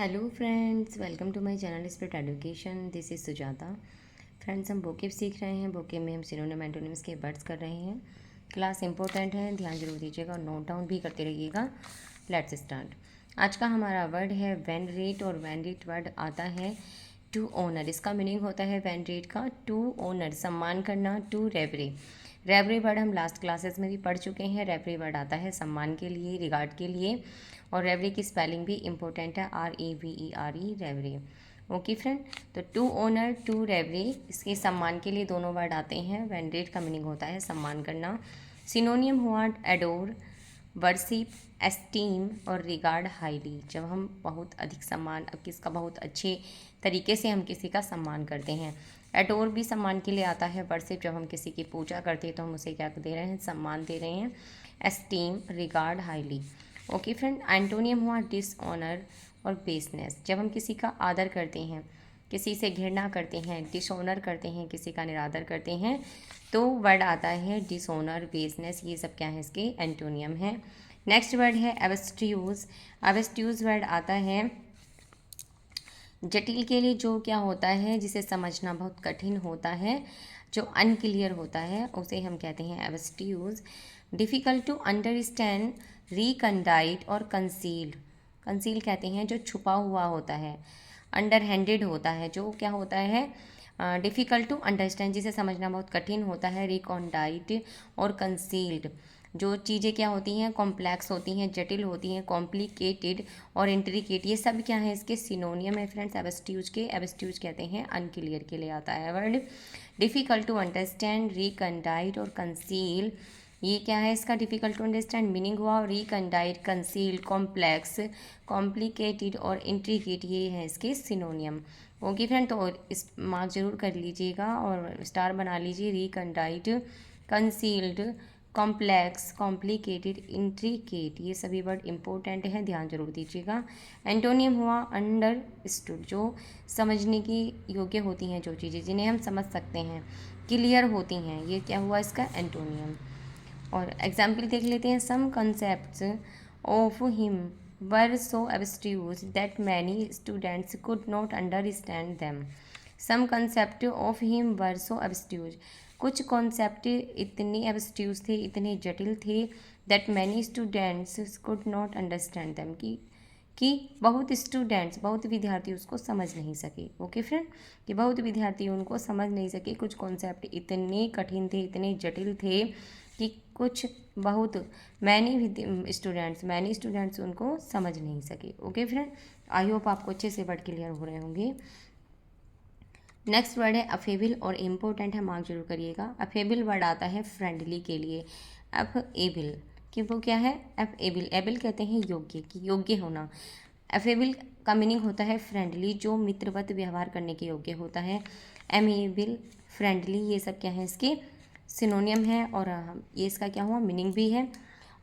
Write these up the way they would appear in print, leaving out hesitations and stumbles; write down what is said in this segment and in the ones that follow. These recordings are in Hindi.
Hello friends, welcome to my channel spirit education. This is Sujata. Friends, हम वोकेब सीख रहे हैं। वोकेब में हम सिनोनिम एंटोनिम्स के वर्ड्स कर रहे हैं। क्लास इंपॉर्टेंट है, ध्यान जरूर दीजिएगा और नोट डाउन भी करते रहिएगा। Let's start. आज का हमारा वर्ड है वेनरेट, और वेनरेट वर्ड आता है टू ओनर। इसका मीनिंग होता है वेनरेट का टू ओनर, सम्मान करना। टू रेवरी, रेवरी वर्ड हम लास्ट क्लासेस में भी पढ़ चुके हैं। रेवरी वर्ड आता है सम्मान के लिए, रिगार्ड के लिए, और रेवरी की स्पेलिंग भी इंपॉर्टेंट है, REVERE, रेवरी। ओके फ्रेंड, तो टू ओनर, टू रेवरी, इसके सम्मान के लिए दोनों वर्ड आते हैं। वेनरेट का मीनिंग होता है सम्मान करना। सिनोनियम हुआ एडोर, वर्शिप, एस्टीम और रिगार्ड हाईली। जब हम बहुत अधिक सम्मान, किसका बहुत अच्छे तरीके से हम किसी का सम्मान करते हैं। एडोर भी सम्मान के लिए आता है। वर्शिप, जब हम किसी की पूजा करते हैं तो हम उसे क्या दे रहे हैं, सम्मान दे रहे हैं। Esteem, regard highly. Okay friend, antonym हुआ डिसऑनर और बेसनेस। जब हम किसी का आदर करते हैं, किसी से घृणा करते हैं, डिसऑनर करते हैं, किसी का निरादर करते हैं, तो वर्ड आता है डिसऑनर, बेसनेस। ये सब क्या है, इसके एंटोनियम है। नेक्स्ट वर्ड है एब्स्ट्यूज। एब्स्ट्यूज वर्ड आता है जटिल के लिए, जो क्या होता है, जिसे समझना बहुत कठिन होता है, जो अनक्लियर होता है, उसे हम कहते हैं एब्स्ट्यूज। डिफ़िकल्ट टू अंडरस्टैंड, रिकंडाइट और कंसील्ड। कंसील कहते हैं जो छुपा हुआ होता है, अंडर हैंडेड होता है, जो क्या होता है, डिफ़िकल्ट टू अंडरस्टैंड, जिसे समझना बहुत कठिन होता है, रिकॉन्डाइट और कंसील्ड। जो चीज़ें क्या होती हैं, कॉम्प्लेक्स होती हैं, जटिल होती हैं, कॉम्प्लिकेटेड और इंट्रिकेट, ये सब क्या है, इसके सिनोनियम है फ्रेंड्स एब्स्ट्यूज के। एब्स्ट्यूज कहते हैं अनक्लियर के लिए आता है वर्ड। डिफ़िकल्ट टू अंडरस्टैंड, रिकंडाइट और कंसील, ये क्या है, इसका डिफ़िकल्ट टू अंडरस्टैंड मीनिंग हुआ। रिकंडाइट, कंसील, कॉम्प्लेक्स, कॉम्प्लिकेटेड और इंट्रिकेट, ये है इसके सिनोनियम। ओके फ्रेंड, तो इस मार्क जरूर कर लीजिएगा और स्टार बना लीजिए। रिकंडाइट, कंसील्ड, कॉम्प्लेक्स, कॉम्प्लिकेटेड, इंट्रिकेट, ये सभी वर्ड इंपॉर्टेंट हैं, ध्यान जरूर दीजिएगा। एंटोनियम हुआ अंडरस्टूड, जो समझने की योग्य होती हैं, जो चीज़ें जिन्हें हम समझ सकते हैं, क्लियर होती हैं, ये क्या हुआ इसका एंटोनियम। और एग्जाम्पल देख लेते हैं। Some concept of him were so abstruse that many students could not understand them. Some concept of him were so abstruse, कुछ कॉन्सेप्ट इतने एब्स्ट्यूज थे, इतने जटिल थे, that many students could not understand them, कि बहुत स्टूडेंट्स, बहुत विद्यार्थी उसको समझ नहीं सके। ओके फ्रेंड, कि बहुत विद्यार्थी उनको समझ नहीं सके। कुछ कॉन्सेप्ट इतने कठिन थे, इतने जटिल थे कि कुछ बहुत मैनी स्टूडेंट्स उनको समझ नहीं सके। ओके फ्रेंड, आई होप आपको अच्छे से वर्ड क्लियर हो रहे होंगे। नेक्स्ट वर्ड है अफेबल, और इम्पोर्टेंट है, मार्क जरूर करिएगा। अफेबल वर्ड आता है फ्रेंडली के लिए। अफ एबल, कि वो क्या है, एफ एबल, एबल कहते हैं योग्य, कि योग्य होना। अफेबल का मीनिंग होता है फ्रेंडली, जो मित्रवत व्यवहार करने के योग्य होता है। एमेबल, फ्रेंडली, ये सब क्या है, इसके सिनोनियम है। और ये इसका क्या हुआ, मीनिंग भी है।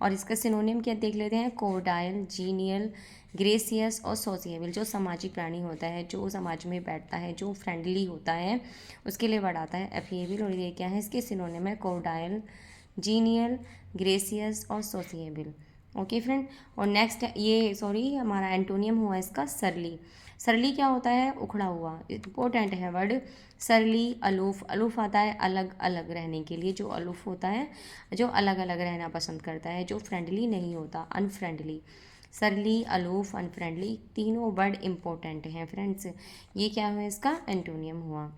और इसका सिनोनियम क्या देख लेते हैं। कोर्डाइल, जीनियल, ग्रेसियस और सोशिएबल, जो सामाजिक प्राणी होता है, जो समाज में बैठता है, जो फ्रेंडली होता है, उसके लिए वर्ड आता है अफेबल। और ये क्या है, इसके सिनोनिम है कोर्डाइल, जीनियल, ग्रेसियस और सोशिएबल। ओके फ्रेंड, और नेक्स्ट ये सॉरी हमारा एंटोनियम हुआ इसका सरली। सरली क्या होता है, उखड़ा हुआ, इंपॉर्टेंट है वर्ड। सरली, अलूफ, अलूफ आता है अलग अलग रहने के लिए, जो अलूफ होता है, जो अलग अलग रहना पसंद करता है, जो फ्रेंडली नहीं होता, अनफ्रेंडली। सरली, अलूफ, अनफ्रेंडली, तीनों वर्ड इंपॉर्टेंट हैं फ्रेंड्स। ये क्या हुआ, इसका एंटोनियम हुआ।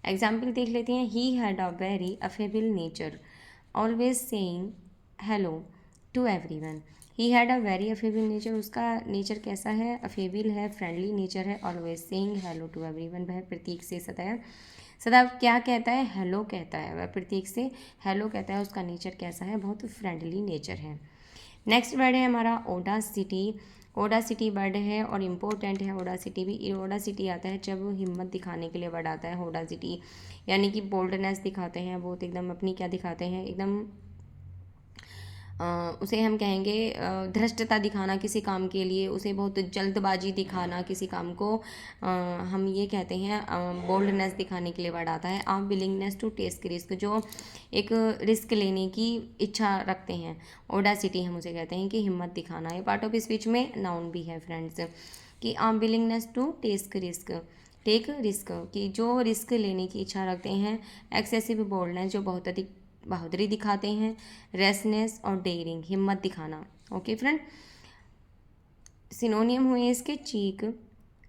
एग्जाम्पल देख लेते हैं। He had a very affable nature, always saying hello to everyone. He had a very affable nature, उसका नेचर कैसा है, अफेबल है, फ्रेंडली नेचर है। Always saying hello to everyone, वह प्रतीक से सदैव सदैव क्या कहता है, हेलो कहता है, वह प्रतीक से हेलो कहता है। उसका नेचर कैसा है, बहुत फ्रेंडली नेचर है। नेक्स्ट वर्ड है हमारा ओडासिटी। ओडासिटी वर्ड है और इम्पोर्टेंट है। ओडासिटी भी, ओडासिटी आता है जब हिम्मत दिखाने के लिए वर्ड आता है ओडासिटी, यानी कि बोल्डनेस दिखाते हैं, बहुत एकदम अपनी क्या दिखाते हैं, एकदम उसे हम कहेंगे धृष्टता दिखाना किसी काम के लिए, उसे बहुत जल्दबाजी दिखाना किसी काम को, हम ये कहते हैं बोल्डनेस दिखाने के लिए वर्ड आता है। आप विलिंगनेस टू टेक रिस्क, जो एक रिस्क लेने की इच्छा रखते हैं, ओडासिटी हम उसे कहते हैं, कि हिम्मत दिखाना। ये पार्ट ऑफ स्पीच में नाउन भी है फ्रेंड्स, कि आम विलिंगनेस टू टेक रिस्क, कि जो रिस्क लेने की इच्छा रखते हैं। एक्सेसिव बोल्डनेस, जो बहुत अधिक बहादुरी दिखाते हैं। रेसनेस और डेयरिंग, हिम्मत दिखाना। ओके फ्रेंड, सिनोनियम हुए इसके चीक,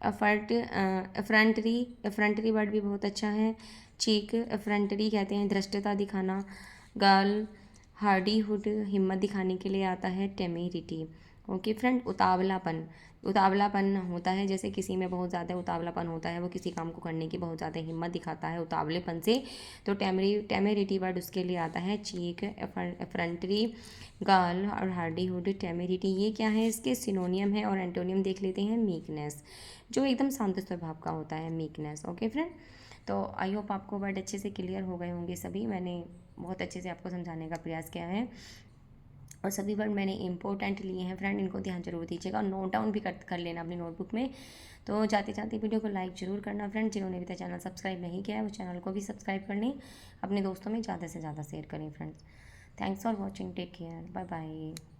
एफरेंटरी वर्ड भी बहुत अच्छा है। चीक, एफरेंटरी कहते हैं धृष्टता दिखाना। गर्ल, हार्डीहुड, हिम्मत दिखाने के लिए आता है। टेमेरिटी। ओके फ्रेंड, उतावलापन होता है, जैसे किसी में बहुत ज़्यादा उतावलापन होता है, वो किसी काम को करने की बहुत ज़्यादा हिम्मत दिखाता है उतावलेपन से, तो टेमेरिटी वर्ड उसके लिए आता है। चीक, एफरेंटरी, गर्ल और हार्डीहुड, टेमेरिटी, ये क्या है इसके सिनोनियम है। और एंटोनियम देख लेते हैं। मीकनेस, जो एकदम शांत स्वभाव का होता है, मीकनेस। ओके फ्रेंड, तो आई होप आपको वर्ड अच्छे से क्लियर हो गए होंगे सभी। मैंने बहुत अच्छे से आपको समझाने का प्रयास किया है और सभी वर्ड मैंने इंपॉर्टेंट लिए हैं फ्रेंड, इनको ध्यान जरूर दीजिएगा और नोट डाउन भी कर लेना अपनी नोटबुक में। तो जाते जाते वीडियो को लाइक जरूर करना फ्रेंड, जिन्होंने भी चैनल सब्सक्राइब नहीं किया है वो चैनल को भी सब्सक्राइब कर लें, अपने दोस्तों में ज़्यादा से ज़्यादा शेयर करें friends. Thanks for watching, take care, bye bye.